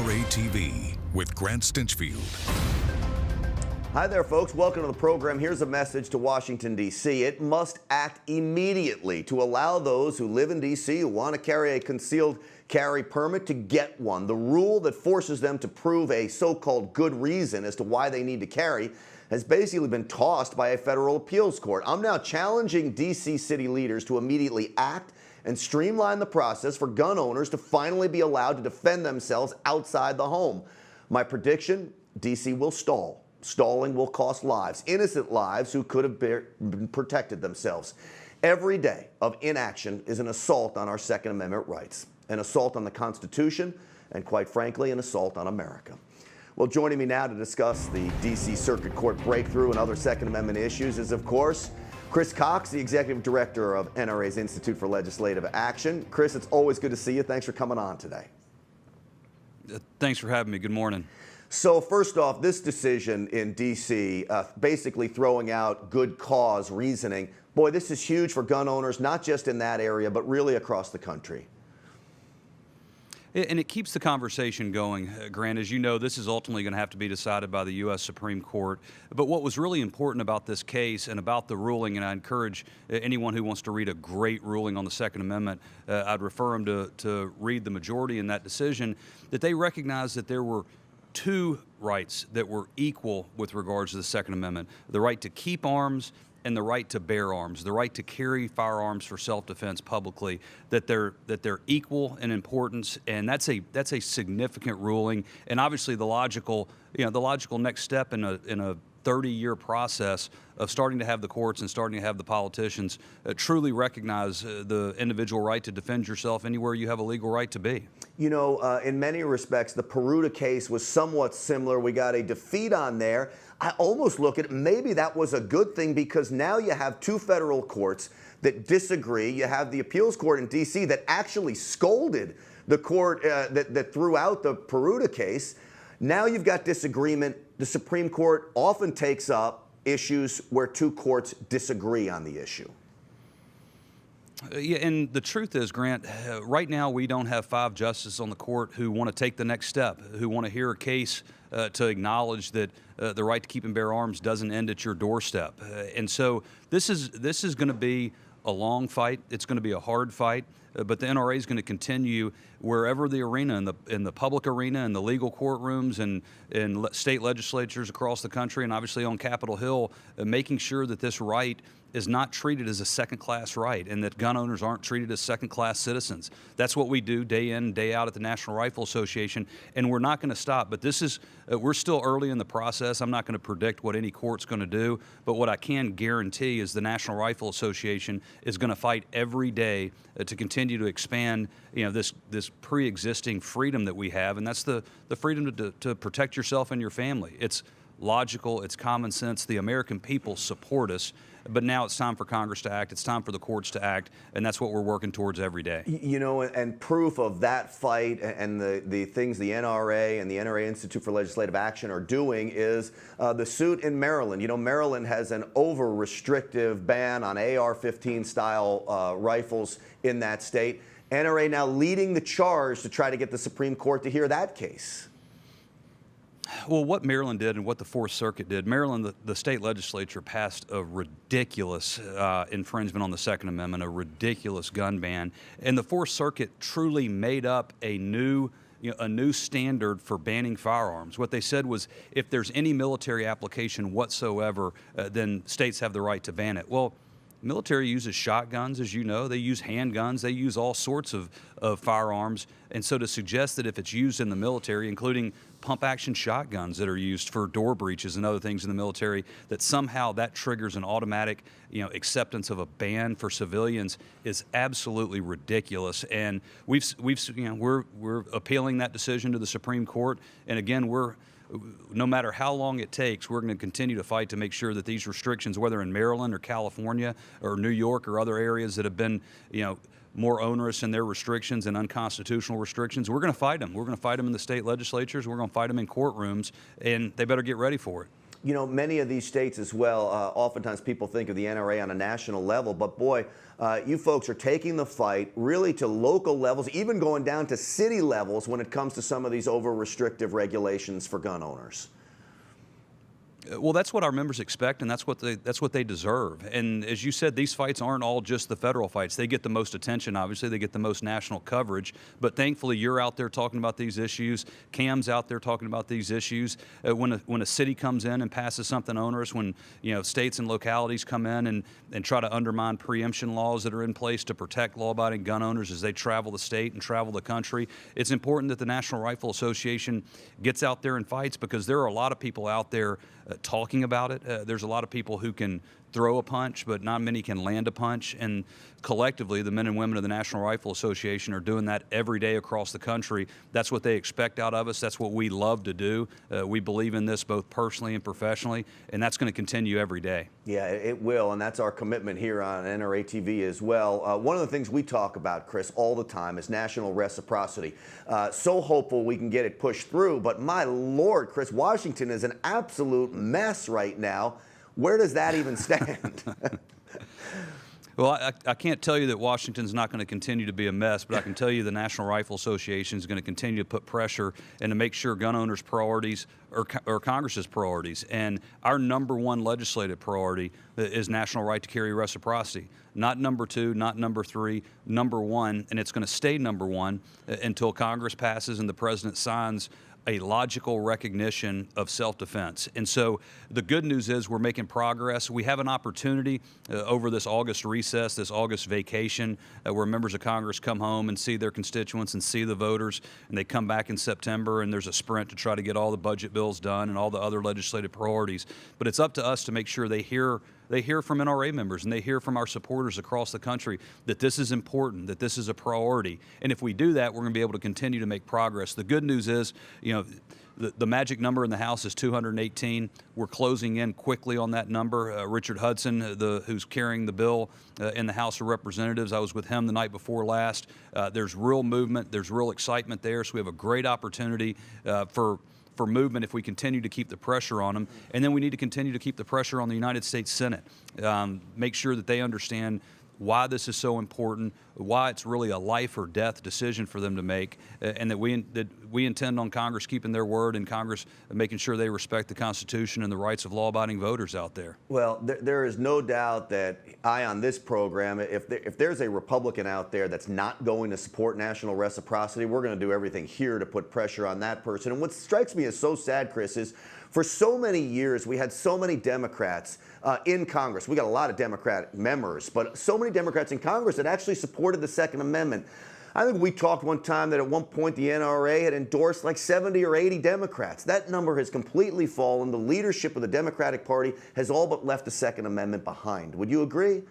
NRATV with Grant Stinchfield. Hi there, folks. Welcome to the program. Here's a message to Washington, D.C. It must act immediately to allow those who live in D.C. who want to carry a concealed carry permit to get one. The rule that forces them to prove a so-called good reason as to why they need to carry has basically been tossed by a federal appeals court. I'm now challenging D.C. city leaders to immediately act and streamline the process for gun owners to finally be allowed to defend themselves outside the home. My prediction, D.C. will stall. Stalling will cost lives, innocent lives who could have protected themselves. Every day of inaction is an assault on our Second Amendment rights, an assault on the Constitution, and quite frankly, an assault on America. Well, joining me now to discuss the D.C. Circuit Court breakthrough and other Second Amendment issues is, of course, Chris Cox, the Executive Director of NRA's Institute for Legislative Action. Chris, it's always good to see you. Thanks for coming on today. Thanks for having me. Good morning. So first off, this decision in D.C., basically throwing out good cause reasoning, boy, this is huge for gun owners, not just in that area, but really across the country. And it keeps the conversation going, Grant. As you know, this is ultimately going to have to be decided by the U.S. Supreme Court. But what was really important about this case and about the ruling, and I encourage anyone who wants to read a great ruling on the Second Amendment, I'd refer them to read the majority in that decision, that they recognized that there were two rights that were equal with regards to the Second Amendment: the right to keep arms and the right to bear arms, the right to carry firearms for self-defense publicly, that they're equal in importance, and that's a significant ruling. And obviously the logical next step in a 30-year process of starting to have the courts and starting to have the politicians truly recognize the individual right to defend yourself anywhere you have a legal right to be. You know, in many respects, the Pirotta case was somewhat similar. We got a defeat on there. I almost look at it, maybe that was a good thing, because now you have two federal courts that disagree. You have the appeals court in D.C. that actually scolded the court that threw out the Pirotta case. Now you've got disagreement. The Supreme Court often takes up issues where two courts disagree on the issue. Yeah, and the truth is, Grant, right now we don't have 5 justices on the court who want to take the next step, who want to hear a case to acknowledge that the right to keep and bear arms doesn't end at your doorstep. And so this is going to be a long fight. It's going to be a hard fight. But the NRA is going to continue wherever the arena, in the public arena, in the legal courtrooms, and in state legislatures across the country, and obviously on Capitol Hill, making sure that this right is not treated as a second-class right, and that gun owners aren't treated as second-class citizens. That's what we do day in, day out at the National Rifle Association, and we're not going to stop. But this is, we're still early in the process. I'm not going to predict what any court's going to do, but what I can guarantee is the National Rifle Association is going to fight every day to continue to expand, this pre-existing freedom that we have, and that's the freedom to protect yourself and your family. It's logical, it's common sense. The American people support us, but now it's time for Congress to act. It's time for the courts to act, and that's what we're working towards every day. You know, and proof of that fight and the things the NRA and the NRA Institute for Legislative Action are doing is the suit in Maryland. You know, Maryland has an over-restrictive ban on AR-15 style rifles in that state. NRA now leading the charge to try to get the Supreme Court to hear that case. Well, what Maryland did and what the Fourth Circuit did, Maryland, the state legislature passed a ridiculous infringement on the Second Amendment, a ridiculous gun ban, and the Fourth Circuit truly made up a new standard for banning firearms. What they said was, if there's any military application whatsoever, then states have the right to ban it. Well, military uses shotguns, as you know. They use handguns. They use all sorts of firearms. And so to suggest that if it's used in the military, including pump-action shotguns that are used for door breaches and other things in the military, that somehow that triggers an automatic, acceptance of a ban for civilians is absolutely ridiculous. And we're appealing that decision to the Supreme Court. And again, no matter how long it takes, we're going to continue to fight to make sure that these restrictions, whether in Maryland or California or New York or other areas that have been, more onerous in their restrictions and unconstitutional restrictions, we're going to fight them. We're going to fight them in the state legislatures. We're going to fight them in courtrooms, and they better get ready for it. You know, many of these states as well, oftentimes people think of the NRA on a national level, but boy, you folks are taking the fight really to local levels, even going down to city levels when it comes to some of these over-restrictive regulations for gun owners. Well, that's what our members expect, and that's what they deserve. And as you said, these fights aren't all just the federal fights. They get the most attention, obviously. They get the most national coverage. But thankfully, you're out there talking about these issues. Cam's out there talking about these issues. When a city comes in and passes something onerous, when states and localities come in and try to undermine preemption laws that are in place to protect law-abiding gun owners as they travel the state and travel the country, it's important that the National Rifle Association gets out there and fights, because there are a lot of people out there talking about it. There's a lot of people who can throw a punch, but not many can land a punch. And collectively, the men and women of the National Rifle Association are doing that every day across the country. That's what they expect out of us. That's what we love to do. We believe in this both personally and professionally, and that's going to continue every day. Yeah, it will, and that's our commitment here on NRATV as well. One of the things we talk about, Chris, all the time is national reciprocity. So hopeful we can get it pushed through, but my Lord, Chris, Washington is an absolute mess right now. Where does that even stand? Well, I can't tell you that Washington's not going to continue to be a mess, but I can tell you the National Rifle Association is going to continue to put pressure and to make sure gun owners' priorities are Congress's priorities. And our #1 legislative priority is national right to carry reciprocity. Not number 2, not number 3, #1, and it's going to stay #1 until Congress passes and the President signs a logical recognition of self-defense. And so the good news is we're making progress. We have an opportunity over this August recess, this August vacation, where members of Congress come home and see their constituents and see the voters, and they come back in September, and there's a sprint to try to get all the budget bills done and all the other legislative priorities. But it's up to us to make sure they hear from NRA members and they hear from our supporters across the country that this is important, that this is a priority. And if we do that, we're going to be able to continue to make progress. The good news is, the magic number in the House is 218. We're closing in quickly on that number. Richard Hudson, who's carrying the bill in the House of Representatives, I was with him the night before last. There's real movement. There's real excitement there. So we have a great opportunity for movement if we continue to keep the pressure on them. And then we need to continue to keep the pressure on the United States Senate. Make sure that they understand why this is so important, why it's really a life or death decision for them to make, and that we intend on Congress keeping their word and Congress making sure they respect the Constitution and the rights of law-abiding voters out there. Well, there is no doubt that on this program, if there's a Republican out there that's not going to support national reciprocity, we're going to do everything here to put pressure on that person. And what strikes me as so sad, Chris, is for so many years we had so many Democrats in Congress. We got a lot of Democratic members, but so many Democrats in Congress that actually supported the Second Amendment. I think we talked one time that at one point the NRA had endorsed like 70 or 80 Democrats. That number has completely fallen. The leadership of the Democratic Party has all but left the Second Amendment behind. Would you agree?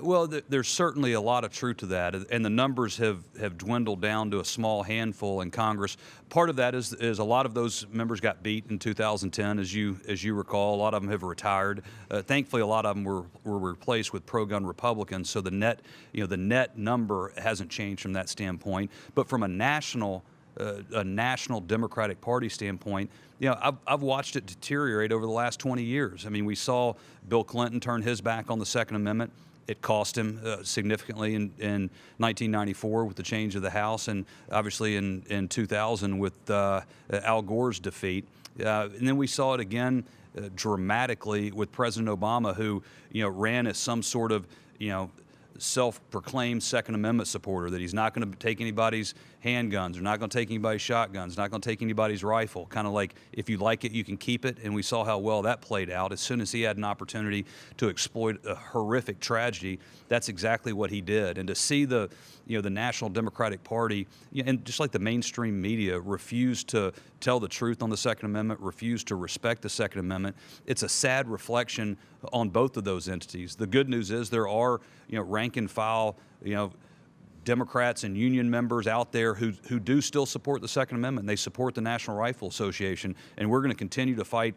Well, there's certainly a lot of truth to that, and the numbers have dwindled down to a small handful in Congress. Part of that is a lot of those members got beat in 2010, as you recall. A lot of them have retired. Thankfully, a lot of them were replaced with pro-gun Republicans. So the net number hasn't changed from that standpoint. But from a national Democratic Party standpoint, I've watched it deteriorate over the last 20 years. I mean, we saw Bill Clinton turn his back on the Second Amendment. It cost him significantly in 1994 with the change of the House, and obviously in 2000 with Al Gore's defeat. And then we saw it again dramatically with President Obama, who ran as some sort of self-proclaimed Second Amendment supporter, that he's not going to take anybody's handguns, or not going to take anybody's shotguns, not going to take anybody's rifle. Kind of like, if you like it, you can keep it. And we saw how well that played out. As soon as he had an opportunity to exploit a horrific tragedy, that's exactly what he did. And to see the National Democratic Party, and just like the mainstream media, refuse to tell the truth on the Second Amendment, refuse to respect the Second Amendment, it's a sad reflection on both of those entities. The good news is there are rank and file Democrats and union members out there who do still support the Second Amendment. They support the National Rifle Association, and we're going to continue to fight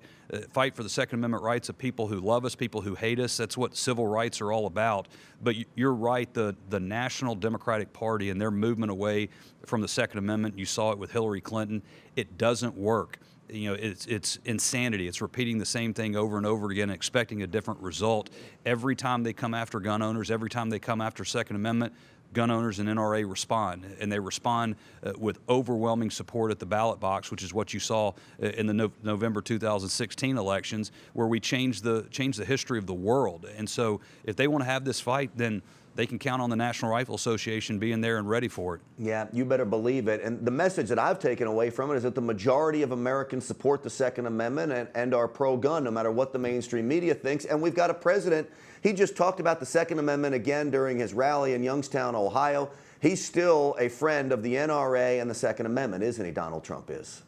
for the Second Amendment rights of people who love us, people who hate us. That's what civil rights are all about. But you're right, the National Democratic Party and their movement away from the Second Amendment, you saw it with Hillary Clinton, it doesn't work. it's insanity. It's repeating the same thing over and over again, expecting a different result. Every time they come after gun owners, every time they come after Second Amendment, gun owners and NRA respond, and they respond with overwhelming support at the ballot box, which is what you saw in the November 2016 elections, where we changed the history of the world. And so if they want to have this fight, then they can count on the National Rifle Association being there and ready for it. Yeah, you better believe it. And the message that I've taken away from it is that the majority of Americans support the Second Amendment and are pro-gun, no matter what the mainstream media thinks. And we've got a president, he just talked about the Second Amendment again during his rally in Youngstown, Ohio. He's still a friend of the NRA and the Second Amendment, isn't he? Donald Trump is.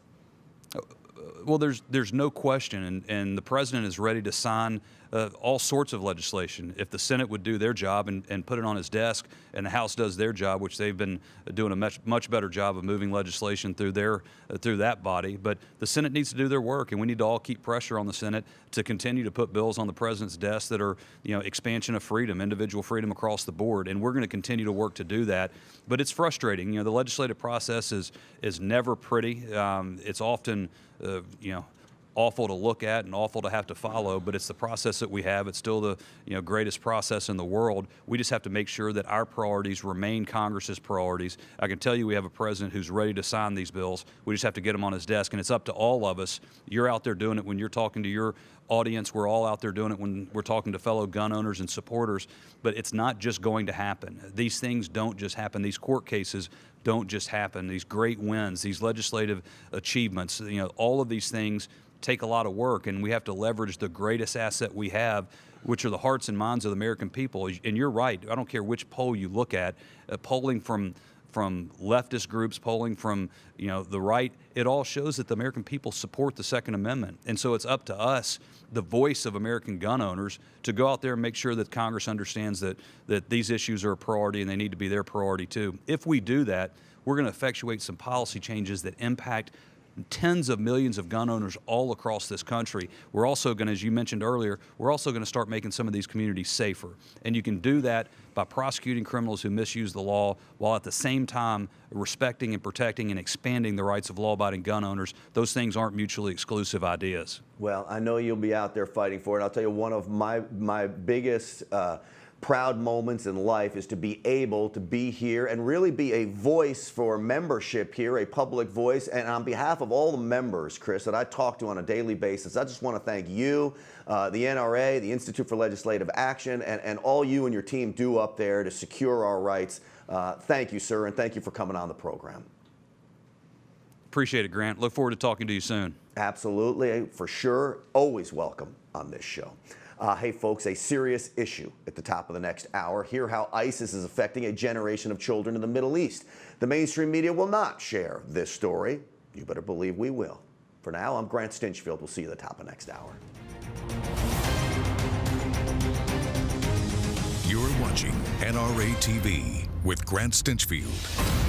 Well, there's no question, and the president is ready to sign all sorts of legislation. If the Senate would do their job and put it on his desk, and the House does their job, which they've been doing a much better job of moving legislation through that body. But the Senate needs to do their work, and we need to all keep pressure on the Senate to continue to put bills on the president's desk that are, expansion of freedom, individual freedom across the board. And we're going to continue to work to do that. But it's frustrating. The legislative process is never pretty. It's often awful to look at and awful to have to follow, but it's the process that we have. It's still the greatest process in the world. We just have to make sure that our priorities remain Congress's priorities. I can tell you we have a president who's ready to sign these bills. We just have to get them on his desk, and it's up to all of us. You're out there doing it when you're talking to your audience. We're all out there doing it when we're talking to fellow gun owners and supporters, but it's not just going to happen. These things don't just happen. These court cases don't just happen. These great wins, these legislative achievements, all of these things take a lot of work, and we have to leverage the greatest asset we have, which are the hearts and minds of the American people. And you're right. I don't care which poll you look at, polling from leftist groups, polling from the right, it all shows that the American people support the Second Amendment. And so it's up to us, the voice of American gun owners, to go out there and make sure that Congress understands that these issues are a priority and they need to be their priority too. If we do that, we're going to effectuate some policy changes that impact tens of millions of gun owners all across this country. We're also going to, as you mentioned earlier, we're also going to start making some of these communities safer. And you can do that by prosecuting criminals who misuse the law while at the same time respecting and protecting and expanding the rights of law-abiding gun owners. Those things aren't mutually exclusive ideas. Well, I know you'll be out there fighting for it. I'll tell you, one of my biggest proud moments in life is to be able to be here and really be a voice for membership here, a public voice. And on behalf of all the members, Chris, that I talk to on a daily basis, I just want to thank you, the NRA, the Institute for Legislative Action, and all you and your team do up there to secure our rights. Thank you, sir, and thank you for coming on the program. Appreciate it, Grant. Look forward to talking to you soon. Absolutely, for sure. Always welcome on this show. Hey, folks, a serious issue at the top of the next hour. Hear how ISIS is affecting a generation of children in the Middle East. The mainstream media will not share this story. You better believe we will. For now, I'm Grant Stinchfield. We'll see you at the top of next hour. You're watching NRA-TV with Grant Stinchfield.